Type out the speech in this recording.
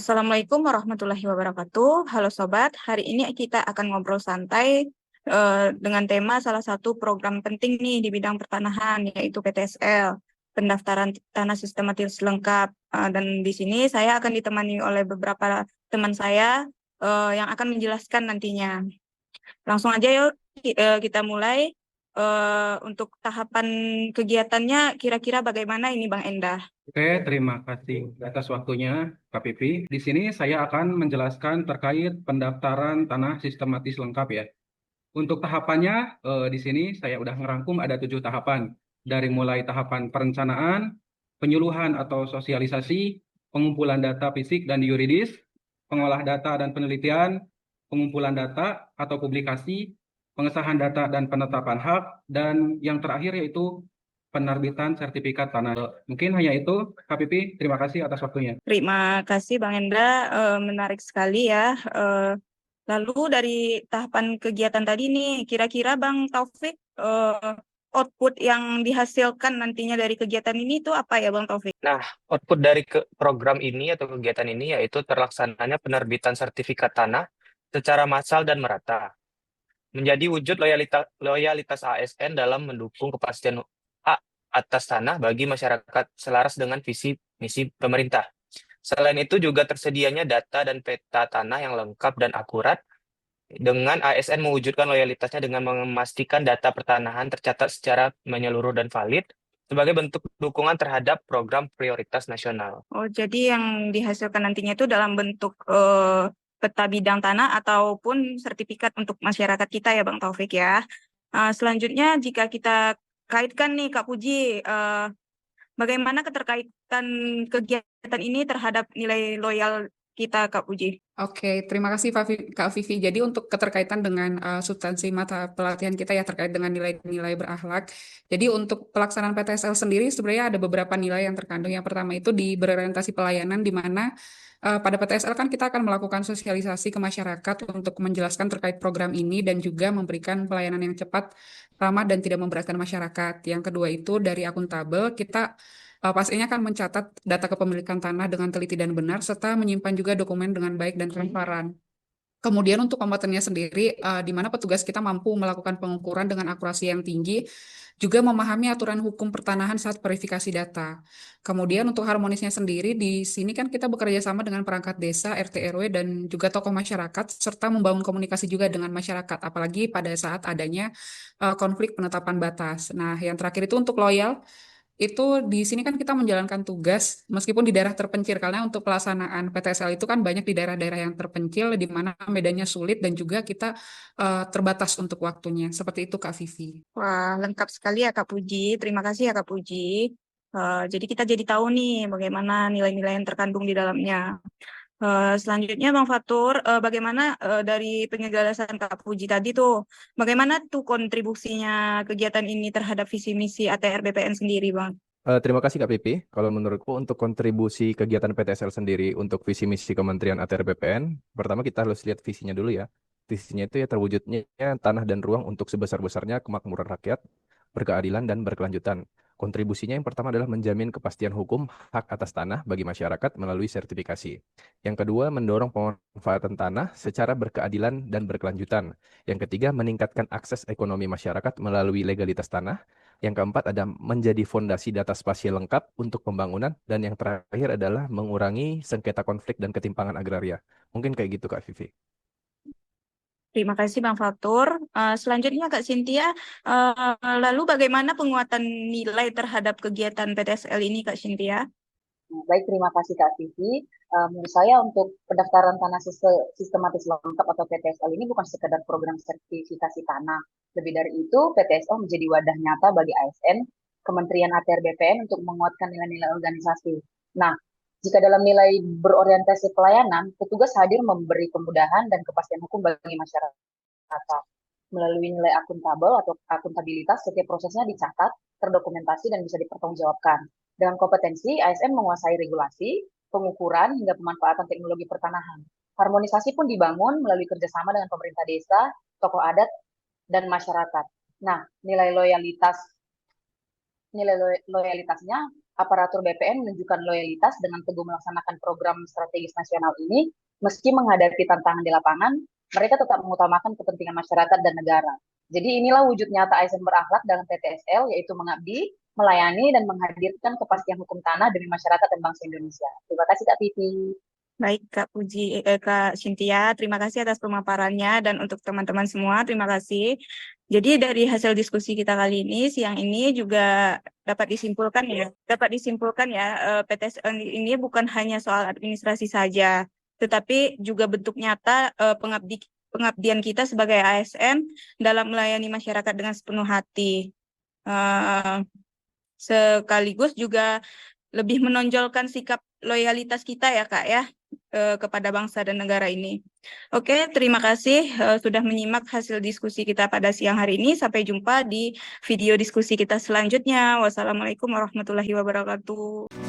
Assalamualaikum warahmatullahi wabarakatuh. Halo Sobat, hari ini kita akan ngobrol santai dengan tema salah satu program penting nih di bidang pertanahan, yaitu PTSL, pendaftaran tanah sistematis lengkap. Dan di sini saya akan ditemani oleh beberapa teman saya yang akan menjelaskan nantinya. Langsung aja yuk kita mulai. Untuk tahapan kegiatannya kira-kira bagaimana ini Bang Endah? Oke, terima kasih atas waktunya, Kak Pipi. Di sini saya akan menjelaskan terkait pendaftaran tanah sistematis lengkap ya. Untuk tahapannya, di sini saya udah ngerangkum ada 7 tahapan. Dari mulai tahapan perencanaan, penyuluhan atau sosialisasi, pengumpulan data fisik dan yuridis, pengolah data dan penelitian, pengumpulan data atau publikasi, pengesahan data dan penetapan hak, dan yang terakhir yaitu penerbitan sertifikat tanah. Mungkin hanya itu, Kak Pipi. Terima kasih atas waktunya. Terima kasih Bang Enda, menarik sekali ya. Lalu dari tahapan kegiatan tadi nih, kira-kira Bang Taufik, output yang dihasilkan nantinya dari kegiatan ini itu apa ya Bang Taufik? Nah, output dari program ini atau kegiatan ini yaitu terlaksananya penerbitan sertifikat tanah secara massal dan merata, menjadi wujud loyalitas ASN dalam mendukung kepastian hak atas tanah bagi masyarakat selaras dengan visi misi pemerintah. Selain itu juga tersedianya data dan peta tanah yang lengkap dan akurat, dengan ASN mewujudkan loyalitasnya dengan memastikan data pertanahan tercatat secara menyeluruh dan valid sebagai bentuk dukungan terhadap program prioritas nasional. Oh, jadi yang dihasilkan nantinya itu dalam bentuk peta bidang tanah ataupun sertifikat untuk masyarakat kita ya Bang Taufik ya. Selanjutnya jika kita kaitkan nih Kak Puji, bagaimana keterkaitan kegiatan ini terhadap nilai loyal kita Kak Puji? Oke, terima kasih Kak Vivi. Jadi untuk keterkaitan dengan substansi mata pelatihan kita ya terkait dengan nilai-nilai berakhlak. Jadi untuk pelaksanaan PTSL sendiri sebenarnya ada beberapa nilai yang terkandung. Yang pertama itu di berorientasi pelayanan, di mana pada PTSL kan kita akan melakukan sosialisasi ke masyarakat untuk menjelaskan terkait program ini dan juga memberikan pelayanan yang cepat, ramah dan tidak memberatkan masyarakat. Yang kedua itu dari akuntabel, kita pastinya akan mencatat data kepemilikan tanah dengan teliti dan benar, serta menyimpan juga dokumen dengan baik dan transparan. Kemudian untuk pembuatannya sendiri, di mana petugas kita mampu melakukan pengukuran dengan akurasi yang tinggi, juga memahami aturan hukum pertanahan saat verifikasi data. Kemudian untuk harmonisnya sendiri, di sini kan kita bekerja sama dengan perangkat desa, RT RW, dan juga tokoh masyarakat, serta membangun komunikasi juga dengan masyarakat, apalagi pada saat adanya konflik penetapan batas. Nah, yang terakhir itu untuk loyal, itu di sini kan kita menjalankan tugas meskipun di daerah terpencil karena untuk pelaksanaan PTSL itu kan banyak di daerah-daerah yang terpencil di mana medannya sulit dan juga kita terbatas untuk waktunya. Seperti itu Kak Vivi. Wah, lengkap sekali ya Kak Puji. Terima kasih ya Kak Puji. Jadi kita jadi tahu nih bagaimana nilai-nilai yang terkandung di dalamnya. Selanjutnya Bang Fatur, bagaimana dari penjelasan Kak Puji tadi tuh, bagaimana tuh kontribusinya kegiatan ini terhadap visi misi ATR BPN sendiri Bang? Terima kasih Kak Pipi. Kalau menurutku untuk kontribusi kegiatan PTSL sendiri untuk visi misi Kementerian ATR BPN, pertama kita harus lihat visinya dulu ya. Visinya itu ya terwujudnya tanah dan ruang untuk sebesar-besarnya kemakmuran rakyat, berkeadilan dan berkelanjutan. Kontribusinya yang pertama adalah menjamin kepastian hukum hak atas tanah bagi masyarakat melalui sertifikasi. Yang kedua, mendorong pemanfaatan tanah secara berkeadilan dan berkelanjutan. Yang ketiga, meningkatkan akses ekonomi masyarakat melalui legalitas tanah. Yang keempat ada menjadi fondasi data spasial lengkap untuk pembangunan. Dan yang terakhir adalah mengurangi sengketa konflik dan ketimpangan agraria. Mungkin kayak gitu Kak Vivi. Terima kasih Bang Fatur. Selanjutnya Kak Cynthia, lalu bagaimana penguatan nilai terhadap kegiatan PTSL ini Kak Cynthia? Baik, terima kasih Kak Vivi. Menurut saya untuk pendaftaran tanah sistematis lengkap atau PTSL ini bukan sekedar program sertifikasi tanah. Lebih dari itu, PTSL menjadi wadah nyata bagi ASN, Kementerian ATR BPN untuk menguatkan nilai-nilai organisasi. Nah, jika dalam nilai berorientasi pelayanan, petugas hadir memberi kemudahan dan kepastian hukum bagi masyarakat. Melalui nilai akuntabel atau akuntabilitas, setiap prosesnya dicatat, terdokumentasi, dan bisa dipertanggungjawabkan. Dengan kompetensi, ASN menguasai regulasi, pengukuran, hingga pemanfaatan teknologi pertanahan. Harmonisasi pun dibangun melalui kerjasama dengan pemerintah desa, tokoh adat, dan masyarakat. Nah, nilai loyalitasnya aparatur BPN menunjukkan loyalitas dengan teguh melaksanakan program strategis nasional ini, meski menghadapi tantangan di lapangan, mereka tetap mengutamakan kepentingan masyarakat dan negara. Jadi inilah wujud nyata ASN berakhlak dalam PTSL, yaitu mengabdi, melayani, dan menghadirkan kepastian hukum tanah demi masyarakat dan bangsa Indonesia. Terima kasih Kak Vivi. Baik, Kak Cynthia, terima kasih atas pemaparannya, dan untuk teman-teman semua, terima kasih. Jadi dari hasil diskusi kita kali ini, siang ini juga dapat disimpulkan ya, PTSL ini bukan hanya soal administrasi saja, tetapi juga bentuk nyata pengabdian kita sebagai ASN dalam melayani masyarakat dengan sepenuh hati. Sekaligus juga lebih menonjolkan sikap loyalitas kita ya Kak ya, kepada bangsa dan negara ini. Oke, terima kasih sudah menyimak hasil diskusi kita pada siang hari ini. Sampai jumpa di video diskusi kita selanjutnya. Wassalamualaikum warahmatullahi wabarakatuh.